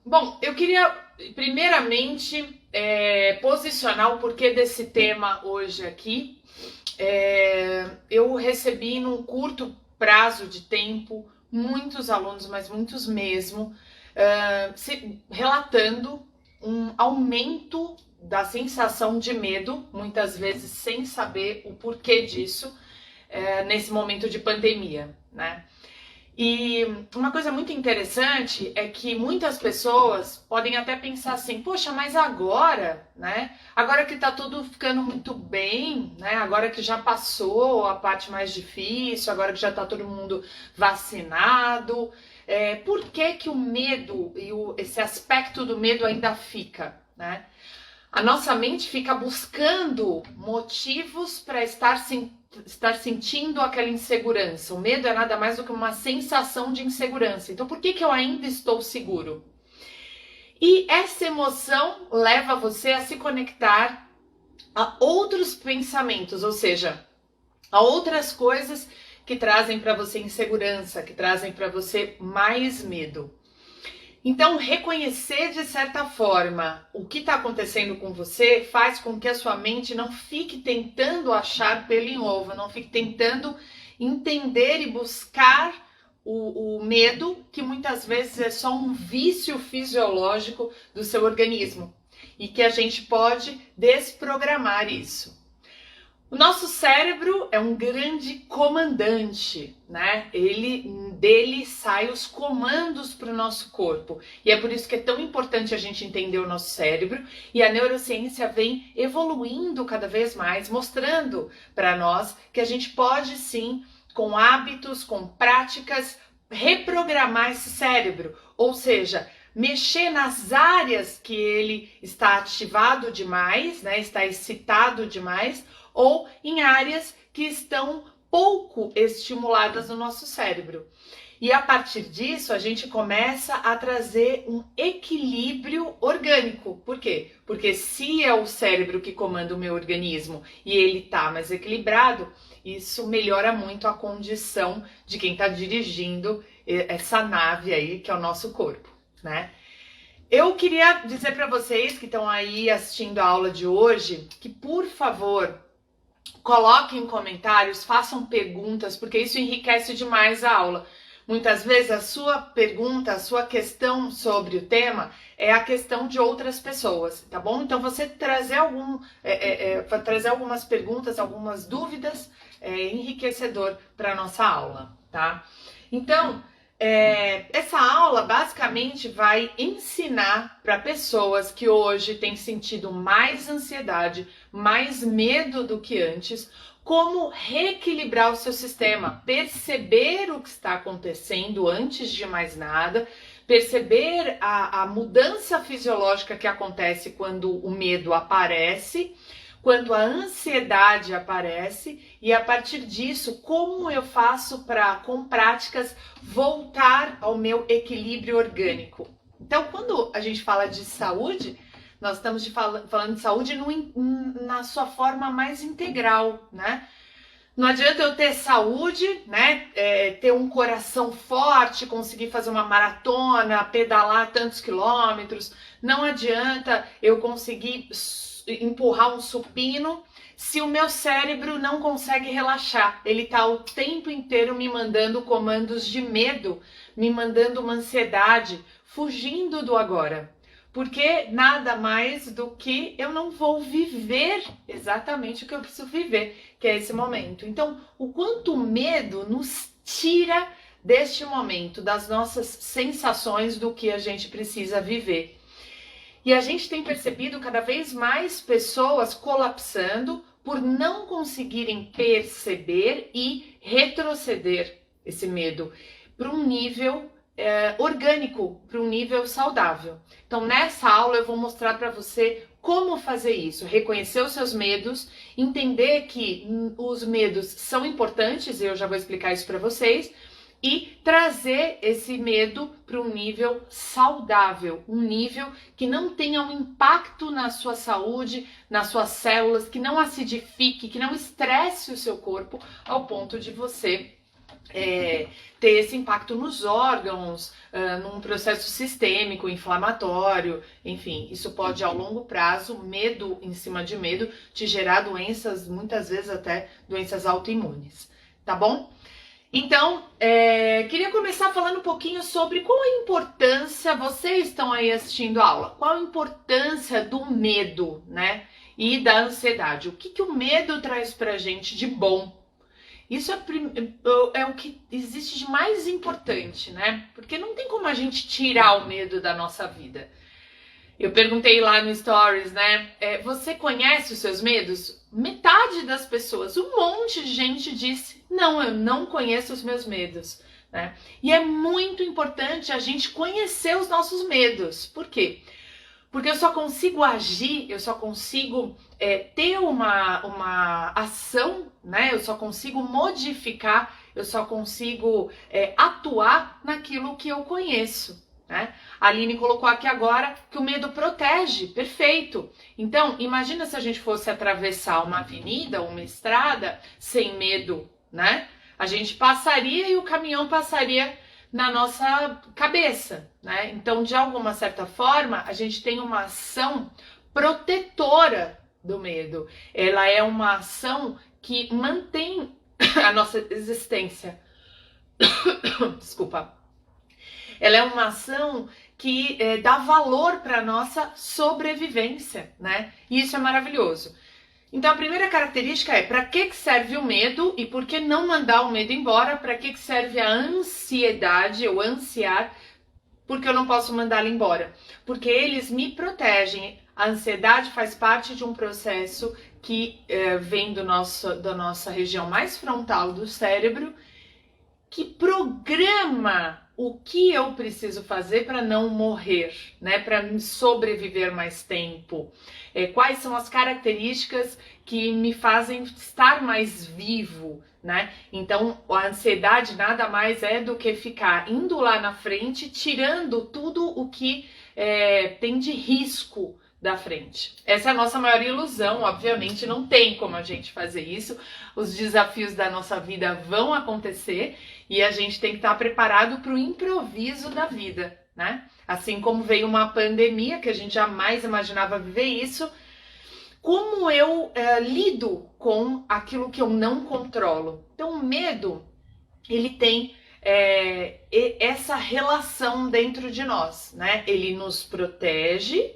Bom, eu queria primeiramente posicionar o porquê desse tema hoje aqui. Eu recebi num curto prazo de tempo muitos alunos, mas muitos mesmo, relatando um aumento da sensação de medo, muitas vezes sem saber o porquê disso, nesse momento de pandemia, né? E uma coisa muito interessante é que muitas pessoas podem até pensar assim, poxa, mas agora, né? Agora que tá tudo ficando muito bem, né? Agora que já passou a parte mais difícil, agora que já tá todo mundo vacinado, por que que o medo e esse aspecto do medo ainda fica, né? A nossa mente fica buscando motivos para estar sentindo aquela insegurança. O medo é nada mais do que uma sensação de insegurança. Então, por que que eu ainda estou seguro? E essa emoção leva você a se conectar a outros pensamentos, ou seja, a outras coisas que trazem para você insegurança, que trazem para você mais medo. Então, reconhecer de certa forma o que está acontecendo com você faz com que a sua mente não fique tentando achar pelo em ovo, não fique tentando entender e buscar o medo, que muitas vezes é só um vício fisiológico do seu organismo e que a gente pode desprogramar isso. O nosso cérebro é um grande comandante, né? Dele saem os comandos para o nosso corpo. E é por isso que é tão importante a gente entender o nosso cérebro. E a neurociência vem evoluindo cada vez mais, mostrando para nós que a gente pode sim, com hábitos, com práticas, reprogramar esse cérebro. Ou seja, mexer nas áreas que ele está ativado demais, né? Está excitado demais, ou em áreas que estão pouco estimuladas no nosso cérebro. E a partir disso, a gente começa a trazer um equilíbrio orgânico. Por quê? Porque se é o cérebro que comanda o meu organismo e ele está mais equilibrado, isso melhora muito a condição de quem está dirigindo essa nave aí, que é o nosso corpo, né? Eu queria dizer para vocês que estão aí assistindo a aula de hoje, que por favor, coloquem em comentários, façam perguntas, porque isso enriquece demais a aula. Muitas vezes a sua pergunta, a sua questão sobre o tema é a questão de outras pessoas, tá bom? Então você trazer trazer algumas perguntas, algumas dúvidas é enriquecedor para a nossa aula, tá? Então, essa aula basicamente vai ensinar para pessoas que hoje têm sentido mais ansiedade, mais medo do que antes, como reequilibrar o seu sistema, perceber o que está acontecendo antes de mais nada, perceber a mudança fisiológica que acontece quando o medo aparece, quando a ansiedade aparece, e a partir disso, como eu faço para, com práticas, voltar ao meu equilíbrio orgânico. Então, quando a gente fala de saúde, nós estamos falando de saúde na sua forma mais integral, né? Não adianta eu ter saúde, né? Ter um coração forte, conseguir fazer uma maratona, pedalar tantos quilômetros. Não adianta eu conseguir empurrar um supino se o meu cérebro não consegue relaxar. Ele está o tempo inteiro me mandando comandos de medo, me mandando uma ansiedade, fugindo do agora. Porque nada mais do que eu não vou viver exatamente o que eu preciso viver, que é esse momento. Então, o quanto o medo nos tira deste momento, das nossas sensações do que a gente precisa viver. E a gente tem percebido cada vez mais pessoas colapsando por não conseguirem perceber e retroceder esse medo para um nível orgânico, para um nível saudável. Então, nessa aula eu vou mostrar para você como fazer isso, reconhecer os seus medos, entender que os medos são importantes, e eu já vou explicar isso para vocês, e trazer esse medo para um nível saudável, um nível que não tenha um impacto na sua saúde, nas suas células, que não acidifique, que não estresse o seu corpo ao ponto de você ter esse impacto nos órgãos, num processo sistêmico, inflamatório, enfim, isso pode ao longo prazo, medo em cima de medo, te gerar doenças, muitas vezes até doenças autoimunes, tá bom? Então, queria começar falando um pouquinho sobre qual a importância, vocês estão aí assistindo a aula, qual a importância do medo, né? E da ansiedade. O que o medo traz pra gente de bom? Isso é o que existe de mais importante, né? Porque não tem como a gente tirar o medo da nossa vida. Eu perguntei lá no Stories, né? Você conhece os seus medos? Metade das pessoas, um monte de gente disse, não, eu não conheço os meus medos, né? E é muito importante a gente conhecer os nossos medos. Por quê? Porque eu só consigo agir, eu só consigo ter uma ação, né? Eu só consigo modificar, eu só consigo atuar naquilo que eu conheço, né? A Aline colocou aqui agora que o medo protege, perfeito. Então, imagina se a gente fosse atravessar uma avenida, uma estrada, sem medo, né? A gente passaria e o caminhão passaria na nossa cabeça, né? Então, de alguma certa forma, a gente tem uma ação protetora do medo. Ela é uma ação que mantém a nossa existência. Desculpa. Ela é uma ação que dá valor para a nossa sobrevivência, né? E isso é maravilhoso. Então, a primeira característica é para que serve o medo e por que não mandar o medo embora? Para que serve a ansiedade ou ansiar? Porque eu não posso mandá-lo embora. Porque eles me protegem. A ansiedade faz parte de um processo que vem da nossa região mais frontal do cérebro, que programa o que eu preciso fazer para não morrer, né? Para sobreviver mais tempo. Quais são as características que me fazem estar mais vivo, né? Então, a ansiedade nada mais é do que ficar indo lá na frente, tirando tudo o que tem de risco da frente. Essa é a nossa maior ilusão, obviamente não tem como a gente fazer isso. Os desafios da nossa vida vão acontecer e a gente tem que estar preparado para o improviso da vida, né? Assim como veio uma pandemia que a gente jamais imaginava viver isso, como eu lido com aquilo que eu não controlo? Então o medo, ele tem essa relação dentro de nós, né? Ele nos protege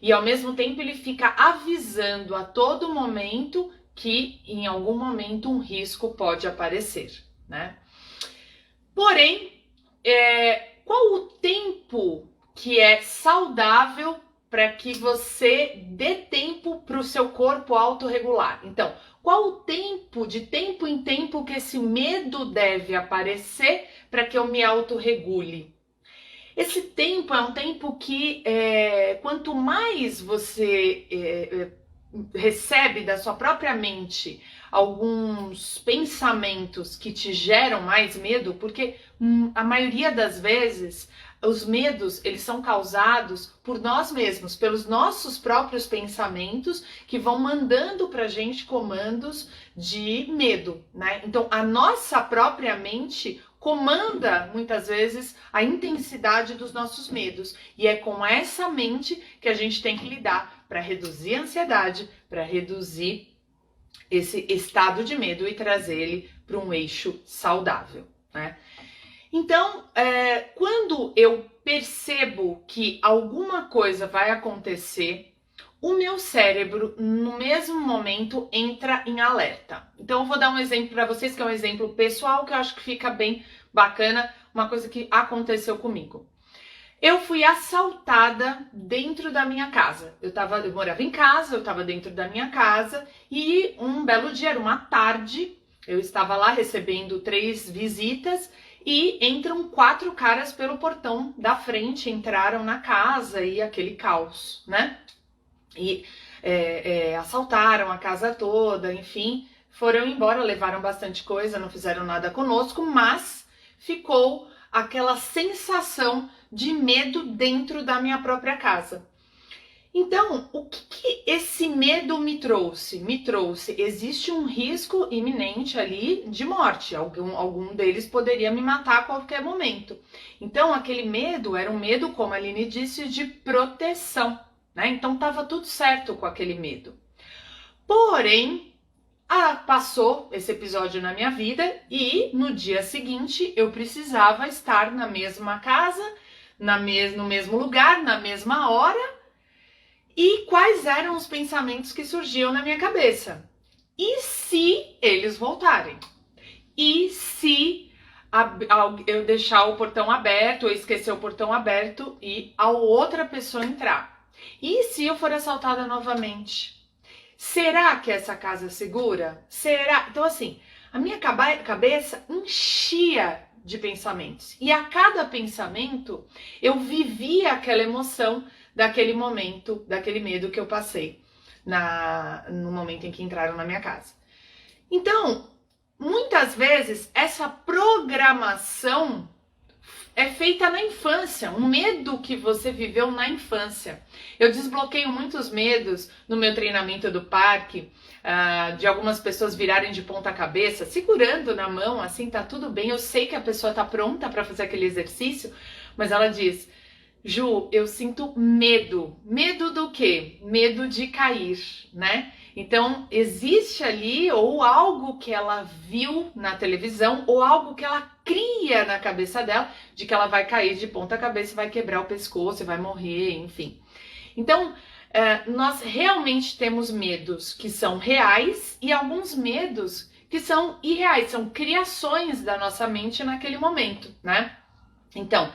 e ao mesmo tempo ele fica avisando a todo momento que em algum momento um risco pode aparecer, né? Porém, qual o tempo que é saudável para que você dê tempo para o seu corpo autorregular? Então, qual o tempo, de tempo em tempo, que esse medo deve aparecer para que eu me autorregule? Esse tempo é um tempo que, quanto mais você recebe da sua própria mente alguns pensamentos que te geram mais medo, porque a maioria das vezes os medos, eles são causados por nós mesmos, pelos nossos próprios pensamentos que vão mandando pra gente comandos de medo, né? Então, a nossa própria mente comanda, muitas vezes, a intensidade dos nossos medos. E é com essa mente que a gente tem que lidar para reduzir a ansiedade, para reduzir esse estado de medo e trazer ele para um eixo saudável, né? Então, quando eu percebo que alguma coisa vai acontecer, o meu cérebro, no mesmo momento, entra em alerta. Então, eu vou dar um exemplo para vocês, que é um exemplo pessoal, que eu acho que fica bem bacana, uma coisa que aconteceu comigo. Eu fui assaltada dentro da minha casa. Eu morava em casa, eu estava dentro da minha casa, e um belo dia, era uma tarde, eu estava lá recebendo 3 visitas, e entram 4 caras pelo portão da frente, entraram na casa e aquele caos, né? E assaltaram a casa toda, enfim, foram embora, levaram bastante coisa, não fizeram nada conosco, mas ficou aquela sensação de medo dentro da minha própria casa. Então, o que esse medo me trouxe? Me trouxe, existe um risco iminente ali de morte. Algum deles poderia me matar a qualquer momento. Então, aquele medo era um medo, como a Aline disse, de proteção, né? Então, estava tudo certo com aquele medo. Porém, passou esse episódio na minha vida e no dia seguinte eu precisava estar na mesma casa, no mesmo lugar, na mesma hora. E quais eram os pensamentos que surgiam na minha cabeça? E se eles voltarem? E se eu deixar o portão aberto, ou esquecer o portão aberto e a outra pessoa entrar? E se eu for assaltada novamente? Será que essa casa é segura? Será? Então, assim, a minha cabeça enchia de pensamentos. E a cada pensamento, eu vivia aquela emoção daquele momento, daquele medo que eu passei no momento em que entraram na minha casa. Então, muitas vezes, essa programação é feita na infância, um medo que você viveu na infância. Eu desbloqueio muitos medos no meu treinamento do parque, de algumas pessoas virarem de ponta cabeça, segurando na mão, assim, tá tudo bem, eu sei que a pessoa tá pronta para fazer aquele exercício, mas ela diz: Ju, eu sinto medo. Medo do quê? Medo de cair, né? Então, existe ali ou algo que ela viu na televisão ou algo que ela cria na cabeça dela de que ela vai cair de ponta cabeça e vai quebrar o pescoço e vai morrer, enfim. Então, nós realmente temos medos que são reais e alguns medos que são irreais, são criações da nossa mente naquele momento, né? Então,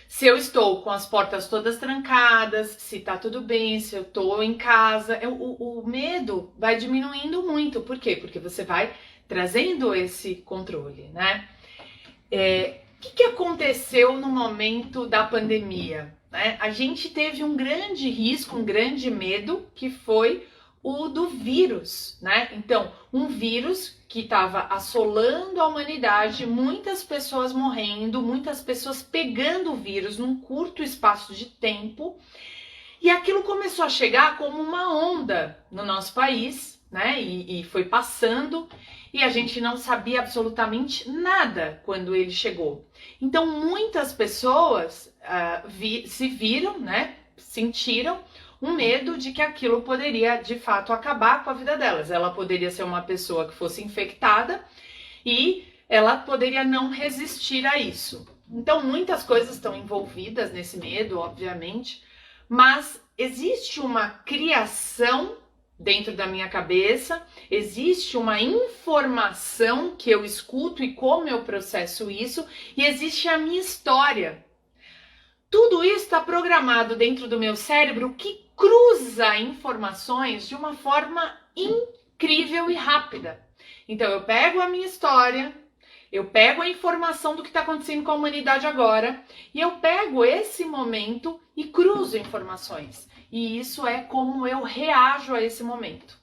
se eu estou com as portas todas trancadas, se tá tudo bem, se eu tô em casa, o medo vai diminuindo muito. Por quê? Porque você vai trazendo esse controle, né? O que aconteceu no momento da pandemia, né? A gente teve um grande risco, um grande medo, que foi o do vírus, né? Então, um vírus que estava assolando a humanidade, muitas pessoas morrendo, muitas pessoas pegando o vírus num curto espaço de tempo, e aquilo começou a chegar como uma onda no nosso país, né? E foi passando, e a gente não sabia absolutamente nada quando ele chegou. Então, muitas pessoas se viram, né? Sentiram um medo de que aquilo poderia, de fato, acabar com a vida delas. Ela poderia ser uma pessoa que fosse infectada e ela poderia não resistir a isso. Então, muitas coisas estão envolvidas nesse medo, obviamente, mas existe uma criação dentro da minha cabeça, existe uma informação que eu escuto e como eu processo isso, e existe a minha história. Tudo isso está programado dentro do meu cérebro que cruza informações de uma forma incrível e rápida. Então, eu pego a minha história, eu pego a informação do que está acontecendo com a humanidade agora, e eu pego esse momento e cruzo informações. E isso é como eu reajo a esse momento.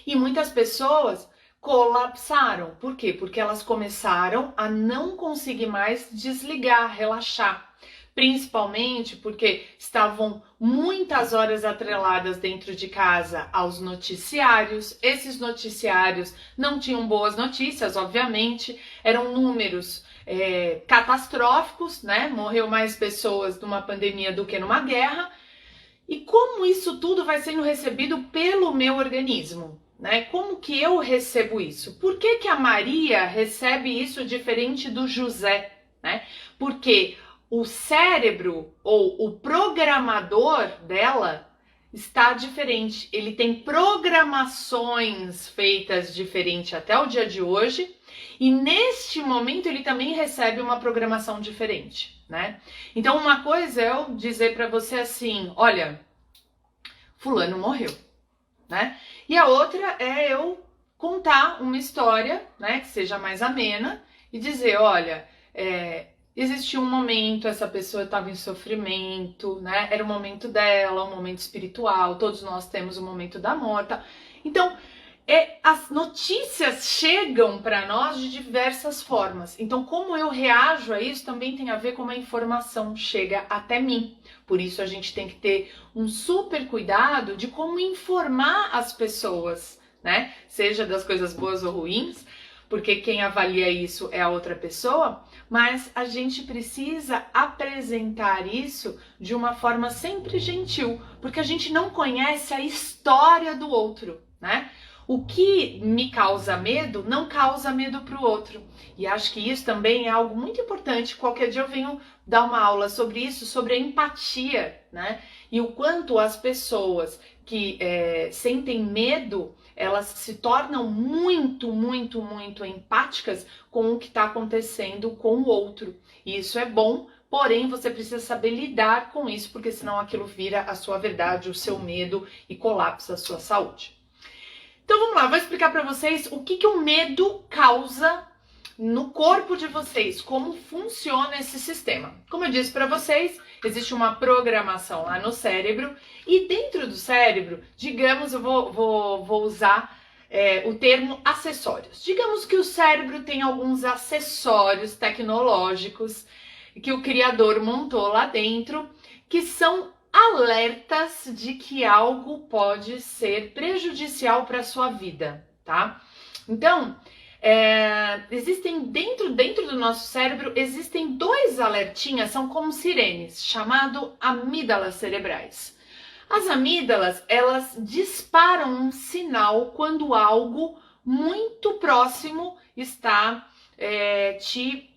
E muitas pessoas colapsaram. Por quê? Porque elas começaram a não conseguir mais desligar, relaxar. Principalmente porque estavam muitas horas atreladas dentro de casa aos noticiários. Esses noticiários não tinham boas notícias, obviamente, eram números catastróficos, né? Morreu mais pessoas numa pandemia do que numa guerra. E como isso tudo vai sendo recebido pelo meu organismo, né? Como que eu recebo isso? Por que a Maria recebe isso diferente do José, né? Porque o cérebro ou o programador dela está diferente. Ele tem programações feitas diferente até o dia de hoje, e neste momento ele também recebe uma programação diferente, né? Então, uma coisa é eu dizer para você assim: olha, fulano morreu, né? E a outra é eu contar uma história, né, que seja mais amena e dizer: olha, existiu um momento, essa pessoa estava em sofrimento, né? Era o momento dela, um momento espiritual. Todos nós temos o momento da morte. Então, as notícias chegam para nós de diversas formas. Então, como eu reajo a isso também tem a ver com como a informação chega até mim. Por isso, a gente tem que ter um super cuidado de como informar as pessoas, né? Seja das coisas boas ou ruins, porque quem avalia isso é a outra pessoa, mas a gente precisa apresentar isso de uma forma sempre gentil, porque a gente não conhece a história do outro, né? O que me causa medo não causa medo para o outro. E acho que isso também é algo muito importante. Qualquer dia eu venho dar uma aula sobre isso, sobre a empatia, né? E o quanto as pessoas que sentem medo, elas se tornam muito, muito, muito empáticas com o que está acontecendo com o outro. E isso é bom, porém você precisa saber lidar com isso, porque senão aquilo vira a sua verdade, o seu medo e colapsa a sua saúde. Então vamos lá, vou explicar para vocês o que o medo causa no corpo de vocês, como funciona esse sistema. Como eu disse para vocês, existe uma programação lá no cérebro e dentro do cérebro, digamos, eu vou usar o termo acessórios. Digamos que o cérebro tem alguns acessórios tecnológicos que o criador montou lá dentro, que são alertas de que algo pode ser prejudicial para a sua vida, tá? Então, existem dentro do nosso cérebro, existem dois alertinhas, são como sirenes, chamado amígdalas cerebrais. As amígdalas, elas disparam um sinal quando algo muito próximo está te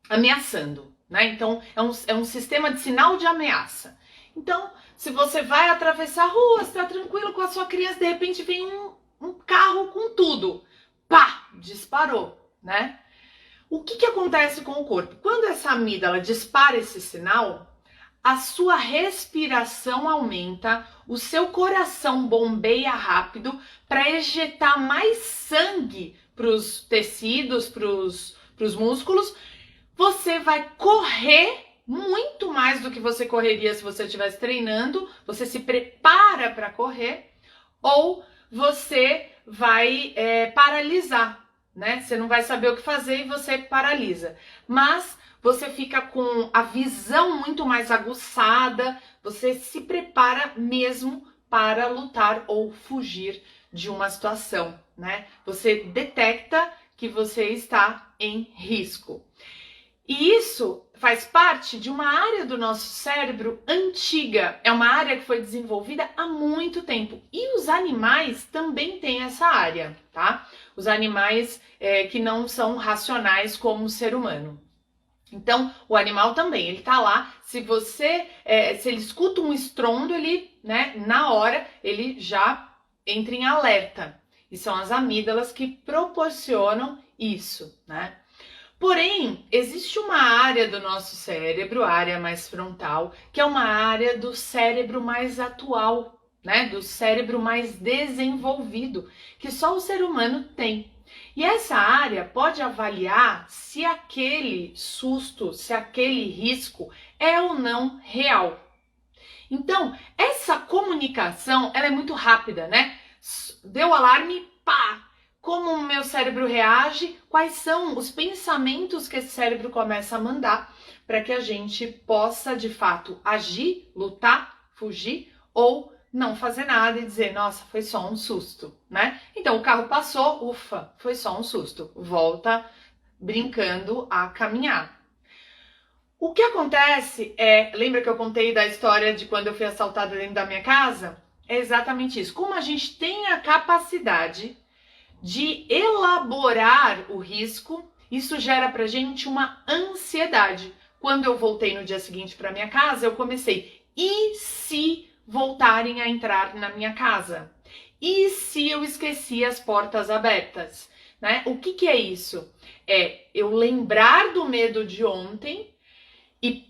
ameaçando. Né? Então, é um sistema de sinal de ameaça. Então, se você vai atravessar a rua, está tranquilo com a sua criança, de repente vem um carro com tudo. Pá! Disparou, né? O que acontece com o corpo? Quando essa amígdala dispara esse sinal, a sua respiração aumenta, o seu coração bombeia rápido para ejetar mais sangue para os tecidos, para os músculos. Você vai correr muito mais do que você correria se você estivesse treinando, você se prepara para correr, ou você vai paralisar, né? Você não vai saber o que fazer e você paralisa. Mas você fica com a visão muito mais aguçada, você se prepara mesmo para lutar ou fugir de uma situação, né? Você detecta que você está em risco. E isso faz parte de uma área do nosso cérebro antiga, é uma área que foi desenvolvida há muito tempo. E os animais também têm essa área, tá? Os animais que não são racionais como o ser humano. Então, o animal também, ele tá lá, se ele escuta um estrondo, ele, né, na hora, ele já entra em alerta. E são as amígdalas que proporcionam isso, né? Porém, existe uma área do nosso cérebro, a área mais frontal, que é uma área do cérebro mais atual, né? Do cérebro mais desenvolvido, que só o ser humano tem. E essa área pode avaliar se aquele susto, se aquele risco é ou não real. Então, essa comunicação, ela é muito rápida, né? Deu alarme, pá! Como o meu cérebro reage, quais são os pensamentos que esse cérebro começa a mandar para que a gente possa, de fato, agir, lutar, fugir ou não fazer nada e dizer, nossa, foi só um susto, né? Então, o carro passou, ufa, foi só um susto. Volta brincando a caminhar. O que acontece lembra que eu contei da história de quando eu fui assaltada dentro da minha casa? É exatamente isso. Como a gente tem a capacidade de elaborar o risco, isso gera pra gente uma ansiedade. Quando eu voltei no dia seguinte para minha casa, eu comecei, e se voltarem a entrar na minha casa? E se eu esqueci as portas abertas? Né? O que é isso? É eu lembrar do medo de ontem e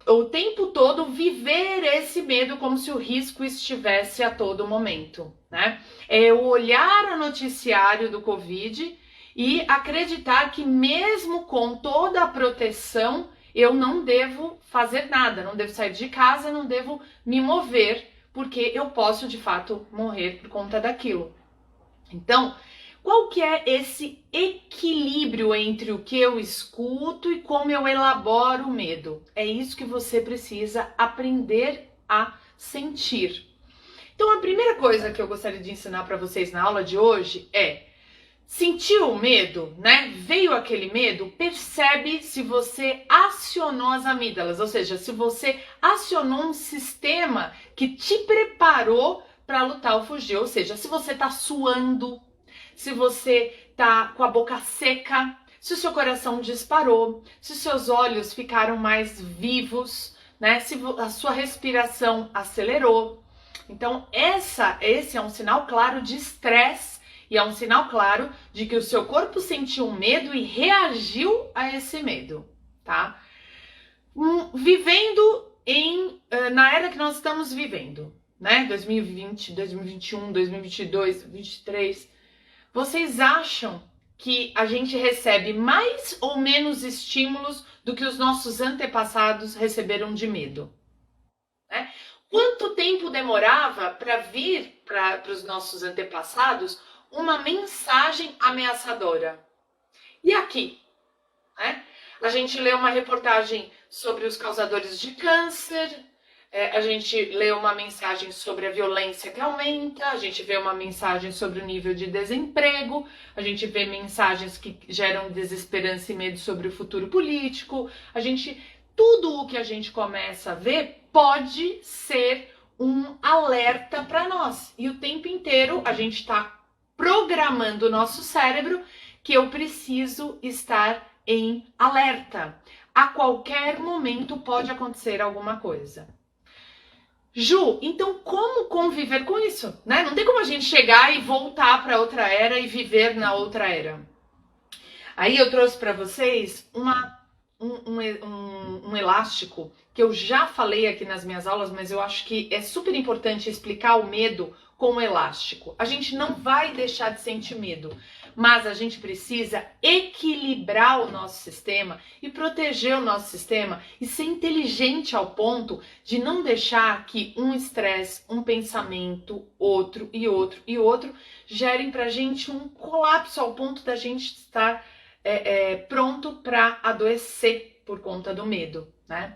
o tempo todo viver esse medo como se o risco estivesse a todo momento, né? É eu olhar o noticiário do Covid e acreditar que mesmo com toda a proteção, eu não devo fazer nada, não devo sair de casa, não devo me mover, porque eu posso de fato morrer por conta daquilo. Então, qual que é esse equilíbrio entre o que eu escuto e como eu elaboro o medo? É isso que você precisa aprender a sentir. Então, a primeira coisa que eu gostaria de ensinar para vocês na aula de hoje é: sentiu o medo, né? Veio aquele medo, percebe se você acionou as amígdalas, ou seja, se você acionou um sistema que te preparou para lutar ou fugir, ou seja, se você tá suando, se você tá com a boca seca, se o seu coração disparou, se os seus olhos ficaram mais vivos, né? Se a sua respiração acelerou. Então, esse é um sinal claro de estresse e é um sinal claro de que o seu corpo sentiu medo e reagiu a esse medo, tá? Vivendo na era que nós estamos vivendo, né? 2020, 2021, 2022, 2023. Vocês acham que a gente recebe mais ou menos estímulos do que os nossos antepassados receberam de medo? Né? Quanto tempo demorava para vir para os nossos antepassados uma mensagem ameaçadora? E aqui, né? A gente lê uma reportagem sobre os causadores de câncer, a gente lê uma mensagem sobre a violência que aumenta, a gente vê uma mensagem sobre o nível de desemprego, a gente vê mensagens que geram desesperança e medo sobre o futuro político, tudo o que a gente começa a ver pode ser um alerta para nós. E o tempo inteiro a gente está programando o nosso cérebro que eu preciso estar em alerta. A qualquer momento pode acontecer alguma coisa. Ju, então como conviver com isso? Né? Não tem como a gente chegar e voltar para outra era e viver na outra era. Aí eu trouxe para vocês um elástico que eu já falei aqui nas minhas aulas, mas eu acho que é super importante explicar o medo com o elástico. A gente não vai deixar de sentir medo, mas a gente precisa equilibrar o nosso sistema e proteger o nosso sistema e ser inteligente ao ponto de não deixar que um estresse, um pensamento, outro e outro e outro gerem pra gente um colapso ao ponto da gente estar pronto para adoecer por conta do medo, né?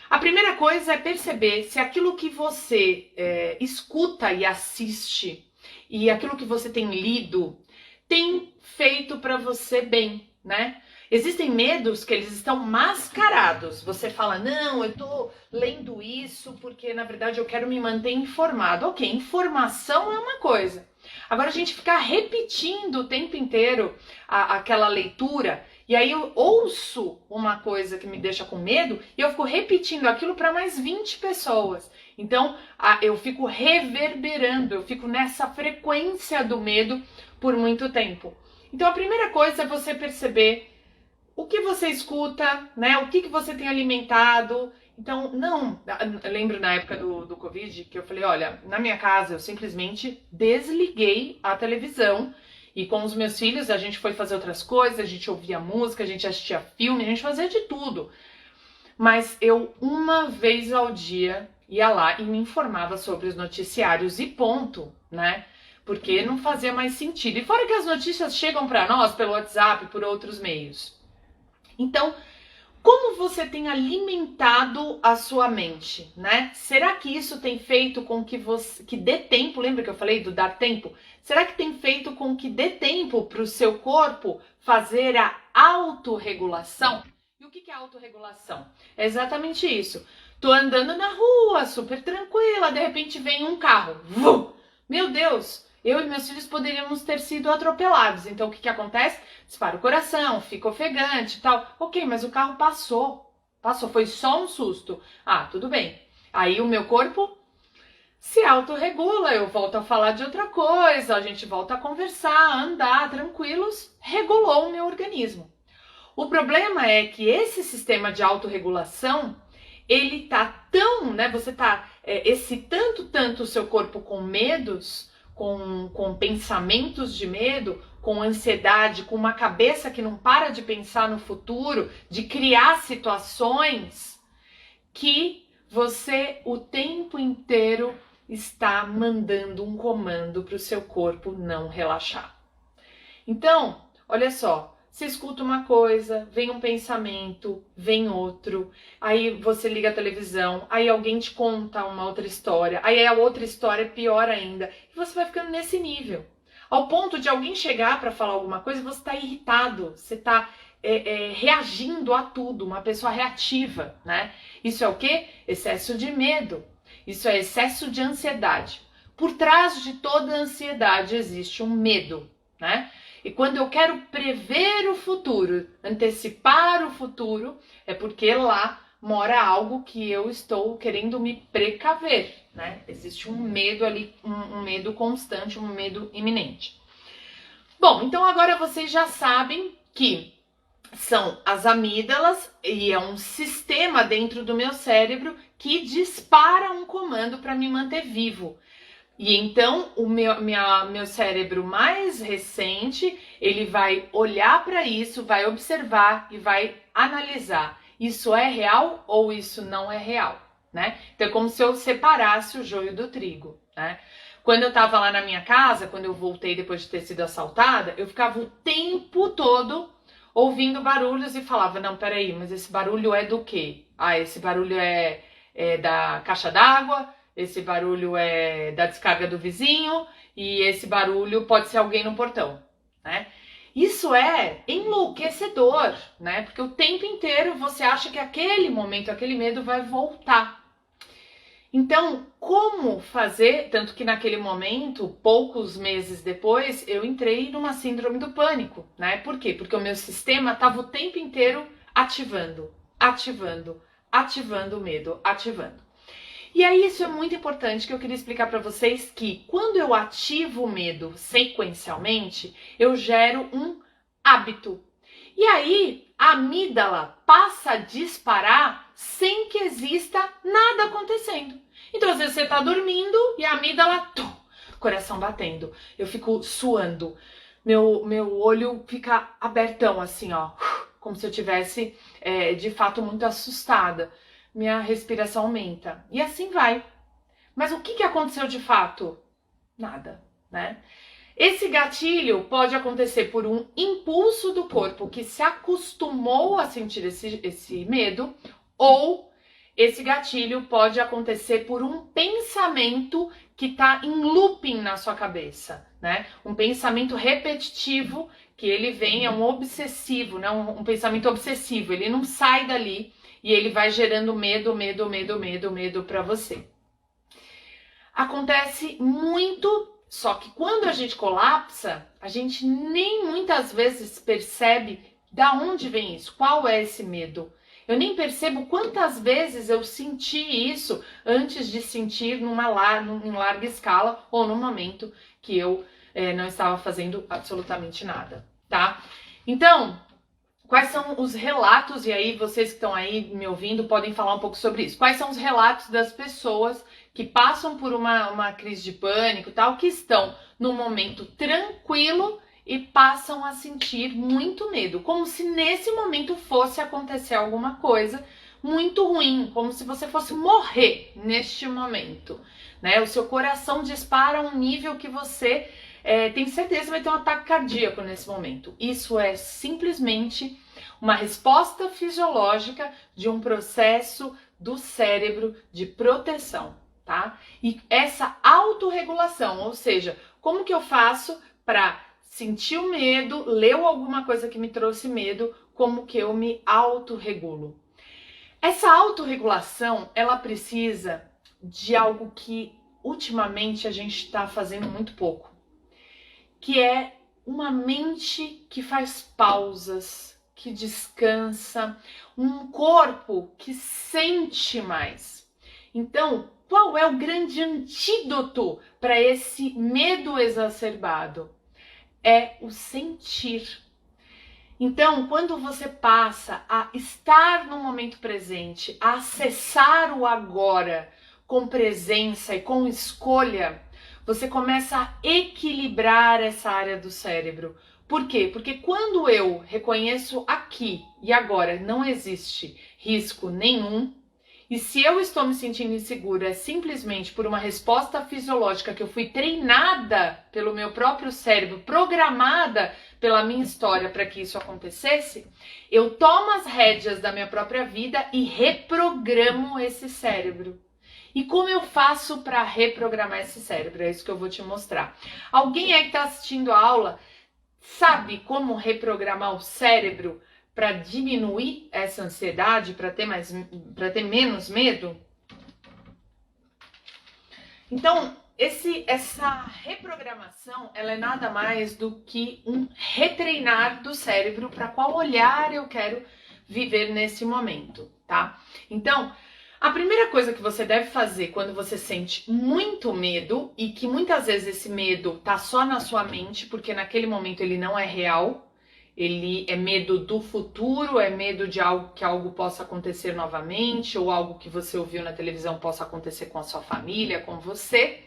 A primeira coisa é perceber se aquilo que você escuta e assiste e aquilo que você tem lido tem feito para você bem, né? Existem medos que eles estão mascarados. Você fala, não, eu tô lendo isso porque na verdade eu quero me manter informado. Ok, informação é uma coisa. Agora a gente ficar repetindo o tempo inteiro aquela leitura, e aí eu ouço uma coisa que me deixa com medo e eu fico repetindo aquilo para mais 20 pessoas. Então eu fico reverberando, eu fico nessa frequência do medo por muito tempo. Então a primeira coisa é você perceber o que você escuta, né? O que você tem alimentado. Então, eu lembro na época do Covid que eu falei, olha, na minha casa eu simplesmente desliguei a televisão e com os meus filhos a gente foi fazer outras coisas, a gente ouvia música, a gente assistia filme, a gente fazia de tudo. Mas eu, uma vez ao dia, ia lá e me informava sobre os noticiários e ponto, né? Porque não fazia mais sentido. E fora que as notícias chegam para nós pelo WhatsApp, por outros meios. Então, como você tem alimentado a sua mente, né? Será que isso tem feito com que dê tempo? Lembra que eu falei do dar tempo? Será que tem feito com que dê tempo para o seu corpo fazer a autorregulação? E o que é autorregulação? É exatamente isso. Tô andando na rua, super tranquila, de repente vem um carro. Vum! Meu Deus! Eu e meus filhos poderíamos ter sido atropelados. Então, o que acontece? Dispara o coração, fica ofegante e tal. Ok, mas o carro passou. Passou, foi só um susto. Ah, tudo bem. Aí o meu corpo se autorregula, eu volto a falar de outra coisa, a gente volta a conversar, a andar tranquilos, regulou o meu organismo. O problema é que esse sistema de autorregulação, ele tá tão, né, você tá excitando tanto o seu corpo com medos, com pensamentos de medo, com ansiedade, com uma cabeça que não para de pensar no futuro, de criar situações, que você o tempo inteiro está mandando um comando para o seu corpo não relaxar. Então, olha só, você escuta uma coisa, vem um pensamento, vem outro, aí você liga a televisão, aí alguém te conta uma outra história, aí a outra história é pior ainda, e você vai ficando nesse nível. Ao ponto de alguém chegar para falar alguma coisa, você está irritado, você está reagindo a tudo, uma pessoa reativa, né? Isso é o quê? Excesso de medo. Isso é excesso de ansiedade. Por trás de toda ansiedade existe um medo, né? E quando eu quero prever o futuro, antecipar o futuro, é porque lá mora algo que eu estou querendo me precaver, né? Existe um medo ali, um medo constante, um medo iminente. Bom, então agora vocês já sabem que são as amígdalas e é um sistema dentro do meu cérebro que dispara um comando para me manter vivo. E então o meu cérebro mais recente, ele vai olhar para isso, vai observar e vai analisar. Isso é real ou isso não é real, né? Então é como se eu separasse o joio do trigo, né? Quando eu estava lá na minha casa, quando eu voltei depois de ter sido assaltada, eu ficava o tempo todo ouvindo barulhos e falava, não, peraí, mas esse barulho é do quê? Ah, esse barulho é da caixa d'água, esse barulho é da descarga do vizinho e esse barulho pode ser alguém no portão, né? Isso é enlouquecedor, né? Porque o tempo inteiro você acha que aquele momento, aquele medo vai voltar. Então, como fazer? Tanto que naquele momento, poucos meses depois, eu entrei numa síndrome do pânico, né? Por quê? Porque o meu sistema estava o tempo inteiro ativando o medo, ativando. E aí isso é muito importante que eu queria explicar para vocês que quando eu ativo o medo sequencialmente, eu gero um hábito. E aí a amígdala passa a disparar sem que exista nada acontecendo. Então às vezes você está dormindo e a amígdala, coração batendo, eu fico suando, meu olho fica abertão assim, ó, como se eu tivesse de fato muito assustada. Minha respiração aumenta. E assim vai. Mas o que aconteceu de fato? Nada, né? Esse gatilho pode acontecer por um impulso do corpo que se acostumou a sentir esse medo, ou esse gatilho pode acontecer por um pensamento que está em looping na sua cabeça, né? Um pensamento repetitivo que ele vem, é um obsessivo, né? Um pensamento obsessivo, ele não sai dali. E ele vai gerando medo para você. Acontece muito, só que quando a gente colapsa, a gente nem muitas vezes percebe da onde vem isso, qual é esse medo. Eu nem percebo quantas vezes eu senti isso antes de sentir em larga escala ou no momento que eu não estava fazendo absolutamente nada, tá? Então, quais são os relatos, e aí vocês que estão aí me ouvindo podem falar um pouco sobre isso. Quais são os relatos das pessoas que passam por uma crise de pânico, tal, que estão num momento tranquilo e passam a sentir muito medo, como se nesse momento fosse acontecer alguma coisa muito ruim, como se você fosse morrer neste momento, né? O seu coração dispara a um nível que você tem certeza que vai ter um ataque cardíaco nesse momento. Isso é simplesmente uma resposta fisiológica de um processo do cérebro de proteção, tá? E essa autorregulação, ou seja, como que eu faço para sentir o medo, leu alguma coisa que me trouxe medo, como que eu me autorregulo? Essa autorregulação, ela precisa de algo que ultimamente a gente está fazendo muito pouco, que é uma mente que faz pausas, que descansa, um corpo que sente mais. Então, qual é o grande antídoto para esse medo exacerbado? É o sentir. Então, quando você passa a estar no momento presente, a acessar o agora com presença e com escolha, você começa a equilibrar essa área do cérebro. Por quê? Porque quando eu reconheço aqui e agora não existe risco nenhum, E se eu estou me sentindo insegura, é simplesmente por uma resposta fisiológica que eu fui treinada pelo meu próprio cérebro, programada pela minha história para que isso acontecesse, eu tomo as rédeas da minha própria vida e reprogramo esse cérebro. E como eu faço para reprogramar esse cérebro? É isso que eu vou te mostrar. Alguém aí que está assistindo a aula sabe como reprogramar o cérebro para diminuir essa ansiedade, para ter menos medo? Então, essa reprogramação, ela é nada mais do que um retreinar do cérebro para qual olhar eu quero viver nesse momento, tá? Então, a primeira coisa que você deve fazer quando você sente muito medo, e que muitas vezes esse medo tá só na sua mente, porque naquele momento ele não é real, ele é medo do futuro, é medo de algo possa acontecer novamente, ou algo que você ouviu na televisão possa acontecer com a sua família, com você.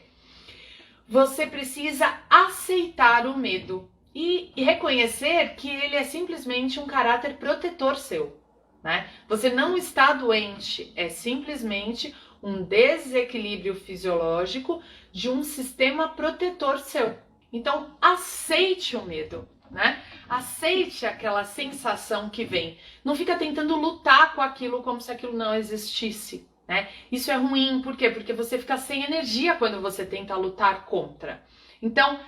Você precisa aceitar o medo e reconhecer que ele é simplesmente um caráter protetor seu, né? Você não está doente, é simplesmente um desequilíbrio fisiológico de um sistema protetor seu. Então, aceite o medo, né? Aceite aquela sensação que vem. Não fica tentando lutar com aquilo como se aquilo não existisse, né? Isso é ruim, por quê? Porque você fica sem energia quando você tenta lutar contra. Então,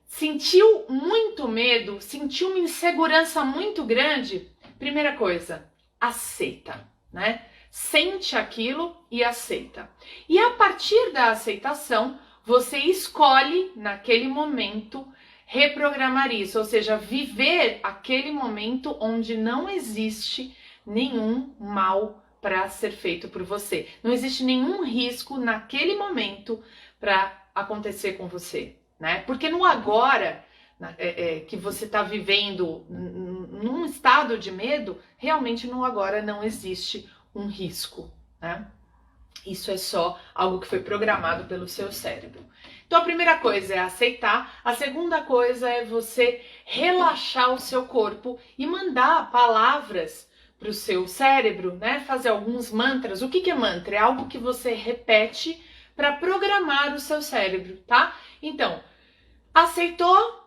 sentiu muito medo, sentiu uma insegurança muito grande, primeira coisa, aceita, né? Sente aquilo e aceita. E a partir da aceitação, você escolhe naquele momento reprogramar isso, ou seja, viver aquele momento onde não existe nenhum mal para ser feito por você. Não existe nenhum risco naquele momento para acontecer com você, né? Porque no agora que você está vivendo num estado de medo, realmente no agora não existe um risco, né? Isso é só algo que foi programado pelo seu cérebro. Então a primeira coisa é aceitar, a segunda coisa é você relaxar o seu corpo e mandar palavras para o seu cérebro, né? Fazer alguns mantras. O que é mantra? É algo que você repete para programar o seu cérebro, tá? Então, aceitou?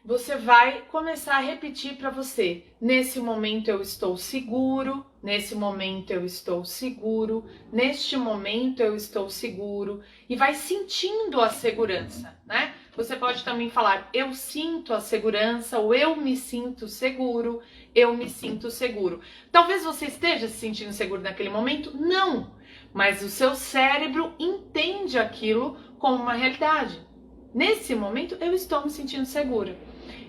Você vai começar a repetir para você: nesse momento eu estou seguro, nesse momento eu estou seguro, neste momento eu estou seguro, e vai sentindo a segurança, né? Você pode também falar: eu sinto a segurança, ou eu me sinto seguro, eu me sinto seguro. Talvez você esteja se sentindo seguro naquele momento, não, mas o seu cérebro entende aquilo como uma realidade. Nesse momento eu estou me sentindo segura.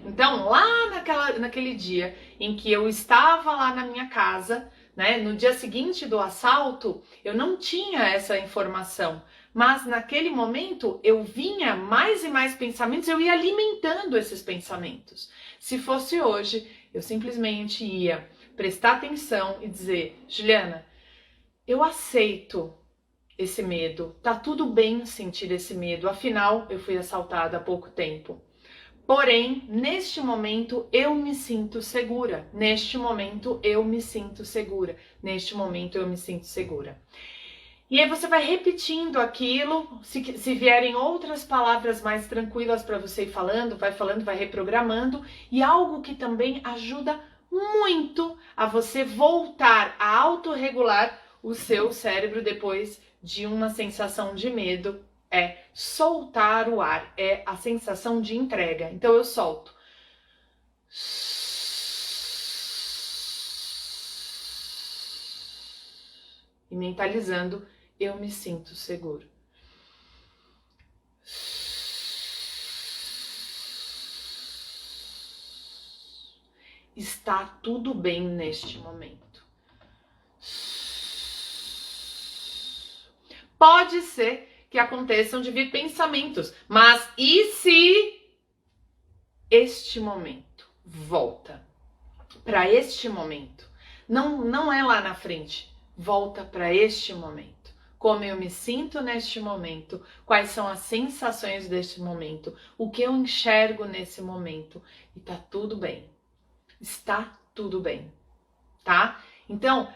Então, lá naquele dia em que eu estava lá na minha casa, né, no dia seguinte do assalto, eu não tinha essa informação, mas naquele momento eu vinha mais e mais pensamentos, eu ia alimentando esses pensamentos. Se fosse hoje, eu simplesmente ia prestar atenção e dizer: Juliana, eu aceito esse medo, tá tudo bem sentir esse medo, afinal eu fui assaltada há pouco tempo. Porém, neste momento eu me sinto segura, neste momento eu me sinto segura, neste momento eu me sinto segura. E aí você vai repetindo aquilo, se vierem outras palavras mais tranquilas para você ir falando, vai reprogramando, e algo que também ajuda muito a você voltar a autorregular o seu cérebro depois de uma sensação de medo é soltar o ar, é a sensação de entrega. Então eu solto. E mentalizando, eu me sinto seguro. Está tudo bem neste momento. Pode ser que aconteçam de vir pensamentos, mas e se este momento volta para este momento? Não é lá na frente, volta para este momento. Como eu me sinto neste momento, quais são as sensações deste momento, o que eu enxergo nesse momento, e tá tudo bem. Está tudo bem, tá? Então,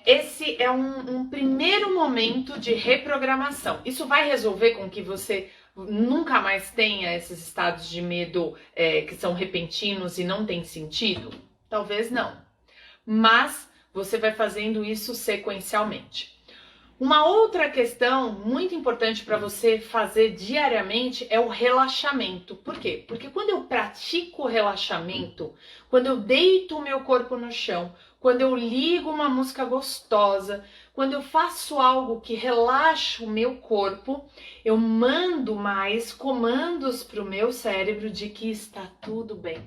Esse é um primeiro momento de reprogramação. Isso vai resolver com que você nunca mais tenha esses estados de medo que são repentinos e não tem sentido? Talvez não. Mas você vai fazendo isso sequencialmente. Uma outra questão muito importante para você fazer diariamente é o relaxamento. Por quê? Porque quando eu pratico o relaxamento, quando eu deito o meu corpo no chão, quando eu ligo uma música gostosa, quando eu faço algo que relaxa o meu corpo, eu mando mais comandos para o meu cérebro de que está tudo bem,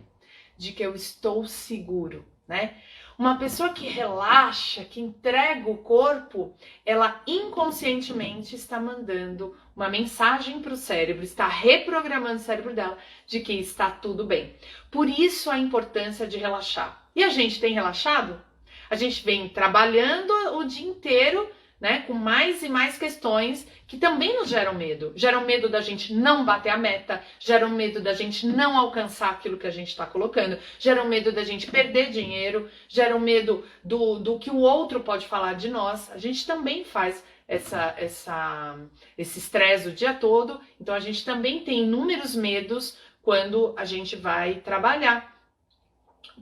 de que eu estou seguro, né? Uma pessoa que relaxa, que entrega o corpo, ela inconscientemente está mandando uma mensagem para o cérebro, está reprogramando o cérebro dela de que está tudo bem. Por isso a importância de relaxar. E a gente tem relaxado? A gente vem trabalhando o dia inteiro, né, com mais e mais questões que também nos geram medo. Geram medo da gente não bater a meta, geram medo da gente não alcançar aquilo que a gente está colocando, geram medo da gente perder dinheiro, geram medo do que o outro pode falar de nós. A gente também faz esse estresse o dia todo, então a gente também tem inúmeros medos quando a gente vai trabalhar.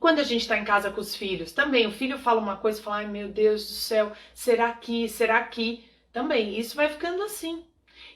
Quando a gente está em casa com os filhos, também o filho fala uma coisa e fala, ai meu Deus do céu, será que, será que? Também, isso vai ficando assim.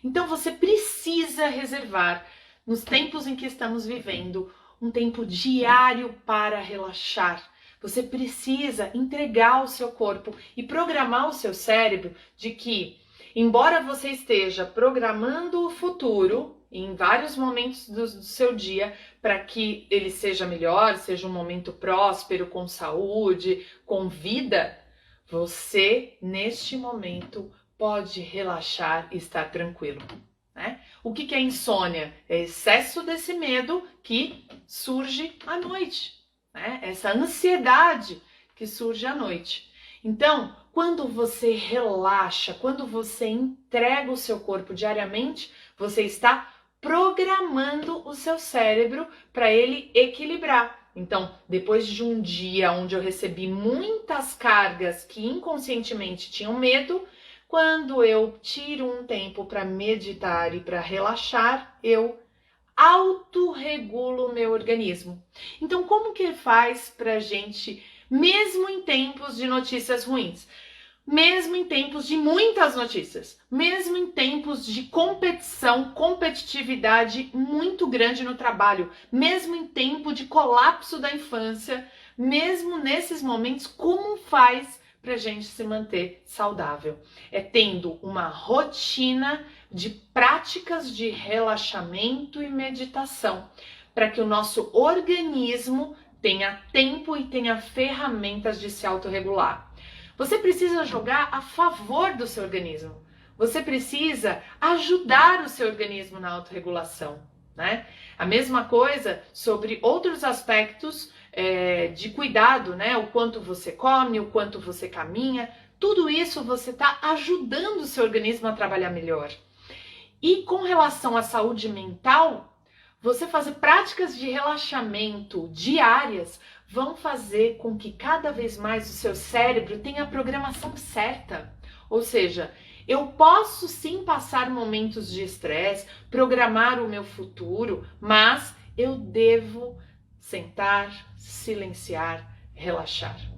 Então você precisa reservar, nos tempos em que estamos vivendo, um tempo diário para relaxar. Você precisa entregar o seu corpo e programar o seu cérebro de que, embora você esteja programando o futuro, em vários momentos do seu dia, para que ele seja melhor, seja um momento próspero, com saúde, com vida, você, neste momento, pode relaxar e estar tranquilo, né? O que é insônia? É excesso desse medo que surge à noite, né? Essa ansiedade que surge à noite. Então, quando você relaxa, quando você entrega o seu corpo diariamente, você está programando o seu cérebro para ele equilibrar. Então, depois de um dia onde eu recebi muitas cargas que inconscientemente tinham medo, quando eu tiro um tempo para meditar e para relaxar, eu autorregulo o meu organismo. Então, como que faz para a gente, mesmo em tempos de notícias ruins, mesmo em tempos de muitas notícias, mesmo em tempos de competitividade muito grande no trabalho, mesmo em tempo de colapso da infância, mesmo nesses momentos, como faz para a gente se manter saudável? É tendo uma rotina de práticas de relaxamento e meditação, para que o nosso organismo tenha tempo e tenha ferramentas de se autorregular. Você precisa jogar a favor do seu organismo. Você precisa ajudar o seu organismo na autorregulação, né? A mesma coisa sobre outros aspectos de cuidado, né? O quanto você come, o quanto você caminha. Tudo isso você está ajudando o seu organismo a trabalhar melhor. E com relação à saúde mental, você fazer práticas de relaxamento diárias vão fazer com que cada vez mais o seu cérebro tenha a programação certa. Ou seja, eu posso sim passar momentos de estresse, programar o meu futuro, mas eu devo sentar, silenciar, relaxar.